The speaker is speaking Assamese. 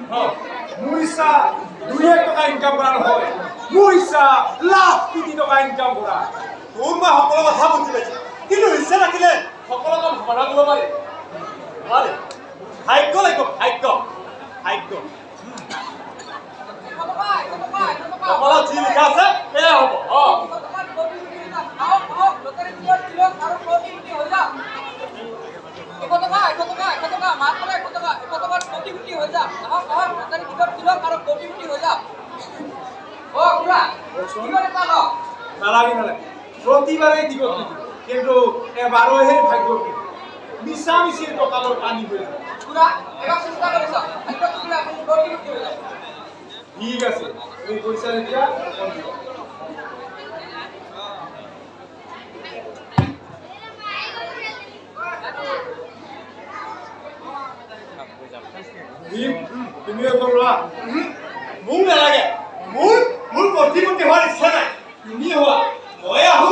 মোৰ ইচ্ছা 2 টকা ইনকাম কৰা নহয়, মোৰ ইচ্ছা লাখ কোটি টকা ইনকাম কৰা। তোৰ মই সকলো কথা বুজি পাইছো, কিন্তু ইচ্ছা থাকিলে সকলো কাম সমাধান কৰিব পাৰি। নোৱাৰে, ভাগ্য লাগিব, ভাগ্য ভাগ্য। কপালত যি লিখা আছে সেয়া হ'ব। নালাগে নালাগে, প্ৰতিবাৰেই দিব কিন্তু এবাৰহে ভাগ্য মিছামিছিৰ টকালৰ পানী হৈ যায়। ঠিক আছে, তুমি পইচা এতিয়া তুমিও লোৱা। মোক নালাগে, মোৰ প্ৰতিমূৰ্তি হোৱাৰ ইচ্ছা নাই। তুমি হোৱা, মই আহো।